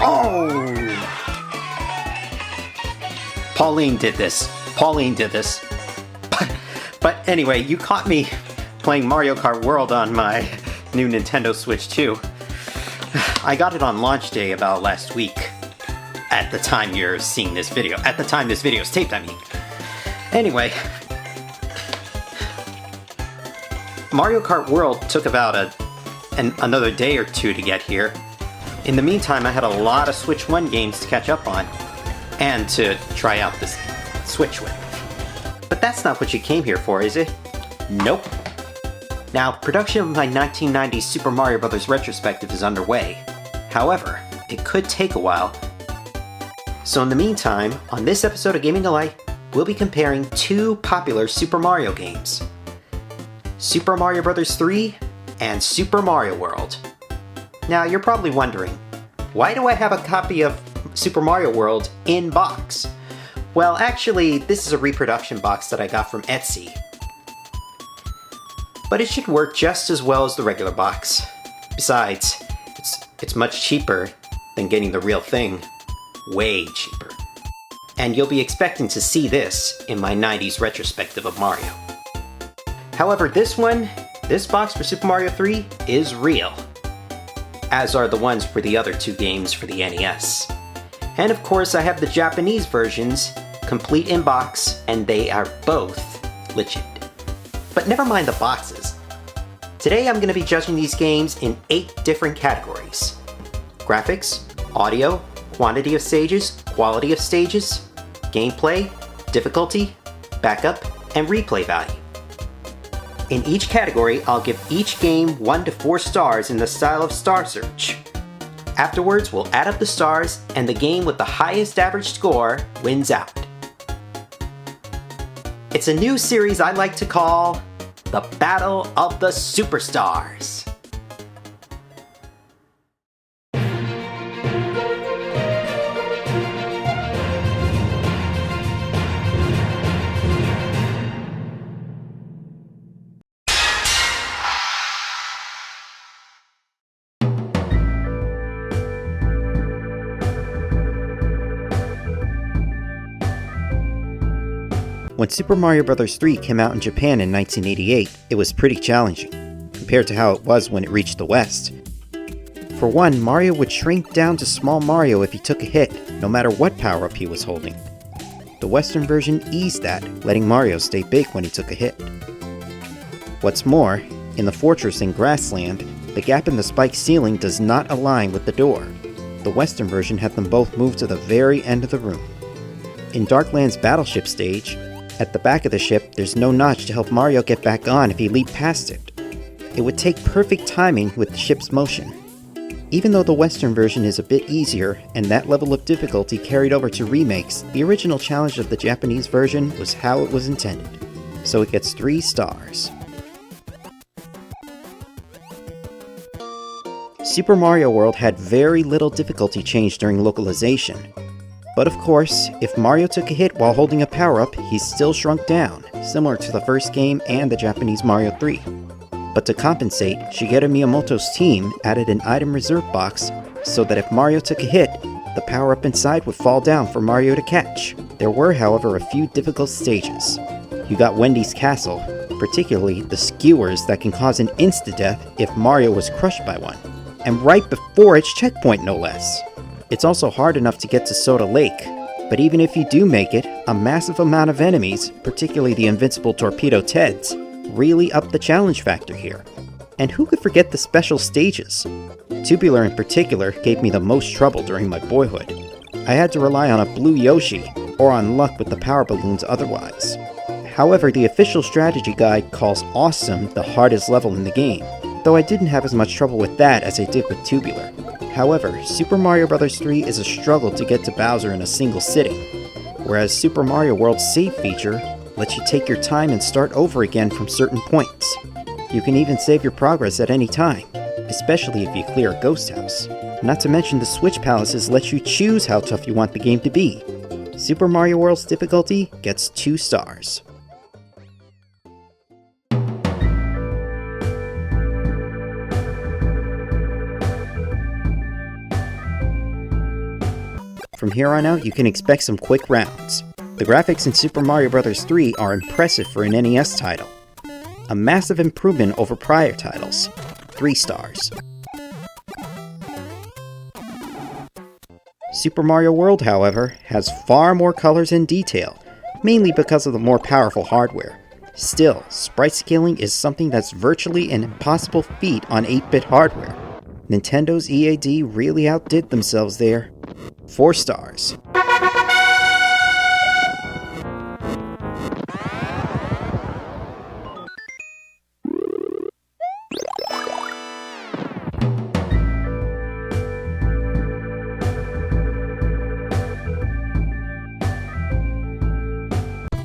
Oh! Pauline did this. But anyway, you caught me playing Mario Kart World on my new Nintendo Switch 2. I got it on launch day about last week. At the time you're seeing this video. At the time this video is taped, I mean. Anyway, Mario Kart World took about another day or two to get here. In the meantime, I had a lot of Switch 1 games to catch up on, and to try out this Switch with. But that's not what you came here for, is it? Nope. Now, production of my 1990s Super Mario Bros. Retrospective is underway. However, it could take a while. So in the meantime, on this episode of Gaming Alike, we'll be comparing two popular Super Mario games. Super Mario Bros. 3 and Super Mario World. Now, you're probably wondering, why do I have a copy of Super Mario World in box? Well, actually, this is a reproduction box that I got from Etsy. But it should work just as well as the regular box. Besides, it's much cheaper than getting the real thing. Way cheaper. And you'll be expecting to see this in my 90s retrospective of Mario. However, this box for Super Mario 3 is real. As are the ones for the other two games for the NES. And of course, I have the Japanese versions, complete in box, and they are both legit. But never mind the boxes. Today I'm going to be judging these games in 8 different categories. Graphics, audio, quantity of stages, quality of stages, gameplay, difficulty, backup, and replay value. In each category, I'll give each game 1 to 4 stars in the style of Star Search. Afterwards, we'll add up the stars, and the game with the highest average score wins out. It's a new series I like to call The Battle of the Superstars. When Super Mario Bros. 3 came out in Japan in 1988, it was pretty challenging, compared to how it was when it reached the West. For one, Mario would shrink down to small Mario if he took a hit, no matter what power-up he was holding. The Western version eased that, letting Mario stay big when he took a hit. What's more, in the fortress in Grassland, the gap in the spike ceiling does not align with the door. The Western version had them both moved to the very end of the room. In Darkland's battleship stage, at the back of the ship, there's no notch to help Mario get back on if he leaped past it. It would take perfect timing with the ship's motion. Even though the Western version is a bit easier, and that level of difficulty carried over to remakes, the original challenge of the Japanese version was how it was intended. So it gets 3 stars. Super Mario World had very little difficulty change during localization. But of course, if Mario took a hit while holding a power-up, he's still shrunk down, similar to the first game and the Japanese Mario 3. But to compensate, Shigeru Miyamoto's team added an item reserve box so that if Mario took a hit, the power-up inside would fall down for Mario to catch. There were, however, a few difficult stages. You got Wendy's Castle, particularly the skewers that can cause an insta-death if Mario was crushed by one, and right before its checkpoint no less. It's also hard enough to get to Soda Lake, but even if you do make it, a massive amount of enemies, particularly the invincible Torpedo Teds, really up the challenge factor here. And who could forget the special stages? Tubular in particular gave me the most trouble during my boyhood. I had to rely on a blue Yoshi, or on luck with the power balloons otherwise. However, the official strategy guide calls Awesome the hardest level in the game, though I didn't have as much trouble with that as I did with Tubular. However, Super Mario Bros. 3 is a struggle to get to Bowser in a single sitting, whereas Super Mario World's save feature lets you take your time and start over again from certain points. You can even save your progress at any time, especially if you clear a ghost house. Not to mention the Switch Palaces let you choose how tough you want the game to be. Super Mario World's difficulty gets 2 stars. From here on out, you can expect some quick rounds. The graphics in Super Mario Bros. 3 are impressive for an NES title. A massive improvement over prior titles. 3 stars. Super Mario World, however, has far more colors and detail, mainly because of the more powerful hardware. Still, sprite scaling is something that's virtually an impossible feat on 8-bit hardware. Nintendo's EAD really outdid themselves there. 4 stars.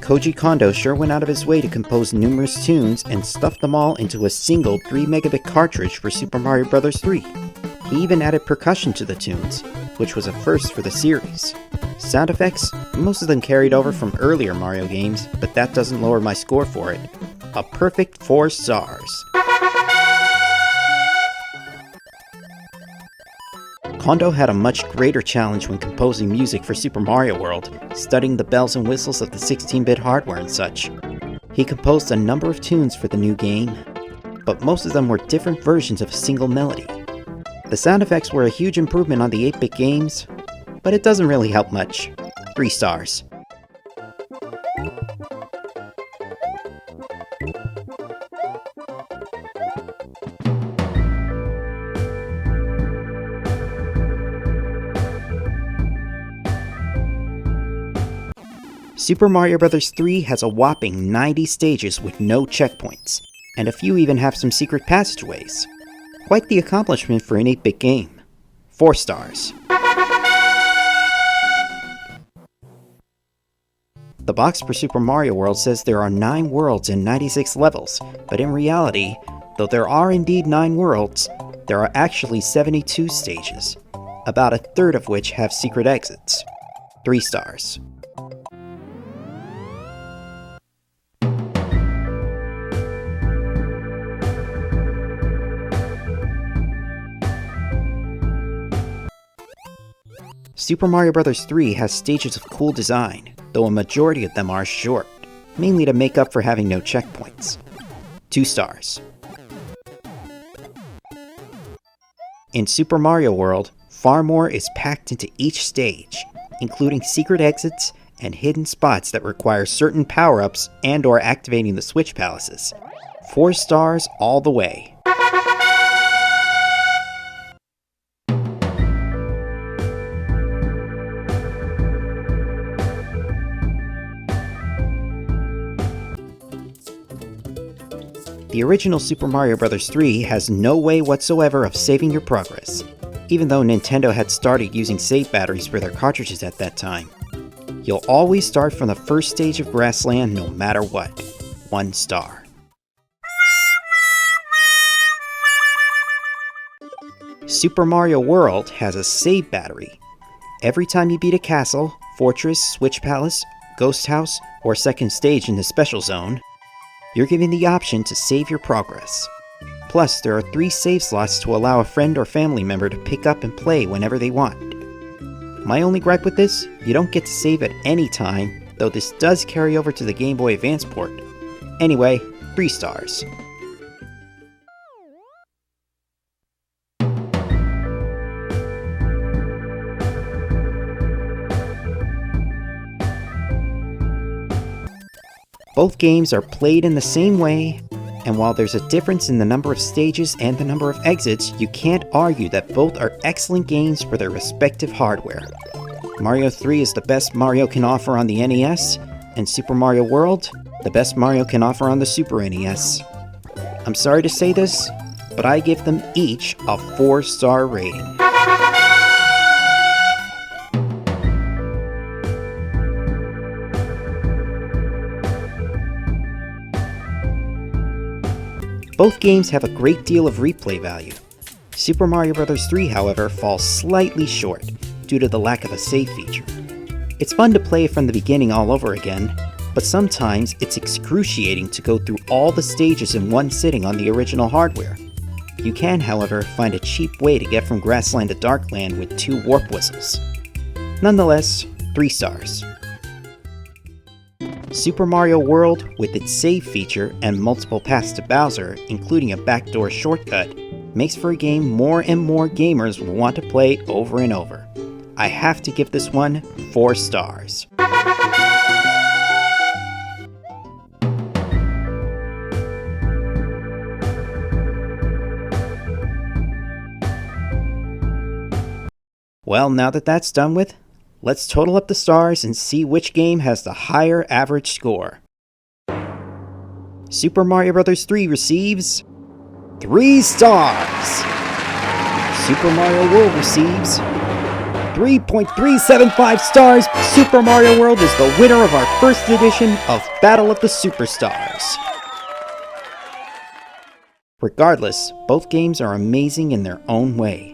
Koji Kondo sure went out of his way to compose numerous tunes and stuff them all into a single 3-megabit cartridge for Super Mario Bros. 3. He even added percussion to the tunes, which was a first for the series. Sound effects, most of them carried over from earlier Mario games, but that doesn't lower my score for it. A perfect 4 stars. Kondo had a much greater challenge when composing music for Super Mario World, studying the bells and whistles of the 16-bit hardware and such. He composed a number of tunes for the new game, but most of them were different versions of a single melody. The sound effects were a huge improvement on the 8-bit games, but it doesn't really help much. 3 stars. Super Mario Bros. 3 has a whopping 90 stages with no checkpoints, and a few even have some secret passageways. Quite the accomplishment for an 8-bit game. 4 stars. The box for Super Mario World says there are 9 worlds and 96 levels, but in reality, though there are indeed 9 worlds, there are actually 72 stages, about a third of which have secret exits. 3 stars. Super Mario Bros. 3 has stages of cool design, though a majority of them are short, mainly to make up for having no checkpoints. 2 stars. In Super Mario World, far more is packed into each stage, including secret exits and hidden spots that require certain power-ups and/or activating the Switch Palaces. 4 stars all the way. The original Super Mario Bros. 3 has no way whatsoever of saving your progress, even though Nintendo had started using save batteries for their cartridges at that time. You'll always start from the first stage of Grassland no matter what. 1 star. Super Mario World has a save battery. Every time you beat a castle, fortress, Switch Palace, Ghost House, or second stage in the Special Zone, you're given the option to save your progress. Plus, there are 3 save slots to allow a friend or family member to pick up and play whenever they want. My only gripe with this, you don't get to save at any time, though this does carry over to the Game Boy Advance port. Anyway, 3 stars. Both games are played in the same way, and while there's a difference in the number of stages and the number of exits, you can't argue that both are excellent games for their respective hardware. Mario 3 is the best Mario can offer on the NES, and Super Mario World, the best Mario can offer on the Super NES. I'm sorry to say this, but I give them each a 4-star rating. Both games have a great deal of replay value. Super Mario Bros. 3, however, falls slightly short due to the lack of a save feature. It's fun to play from the beginning all over again, but sometimes it's excruciating to go through all the stages in one sitting on the original hardware. You can, however, find a cheap way to get from Grassland to Darkland with 2 warp whistles. Nonetheless, 3 stars. Super Mario World, with its save feature and multiple paths to Bowser, including a backdoor shortcut, makes for a game more and more gamers will want to play over and over. I have to give this one 4 stars. Well, now that that's done with, let's total up the stars and see which game has the higher average score. Super Mario Bros. 3 receives 3 stars. Super Mario World receives 3.375 stars. Super Mario World is the winner of our first edition of Battle of the Superstars. Regardless, both games are amazing in their own way.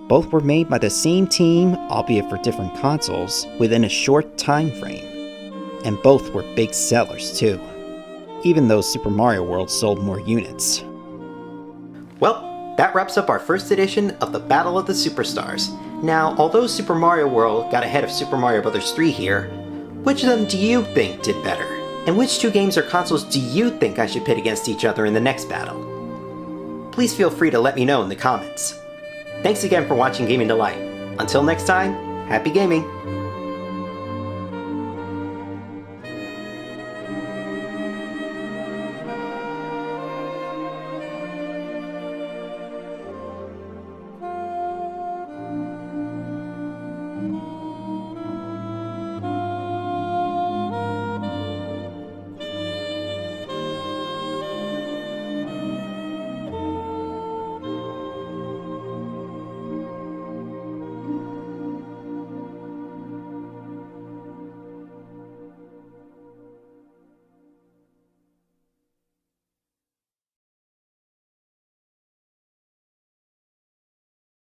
Both were made by the same team, albeit for different consoles, within a short time frame. And both were big sellers too, even though Super Mario World sold more units. Well, that wraps up our first edition of the Battle of the Superstars. Now, although Super Mario World got ahead of Super Mario Bros. 3 here, which of them do you think did better? And which 2 games or consoles do you think I should pit against each other in the next battle? Please feel free to let me know in the comments. Thanks again for watching Gaming Delight. Until next time, happy gaming!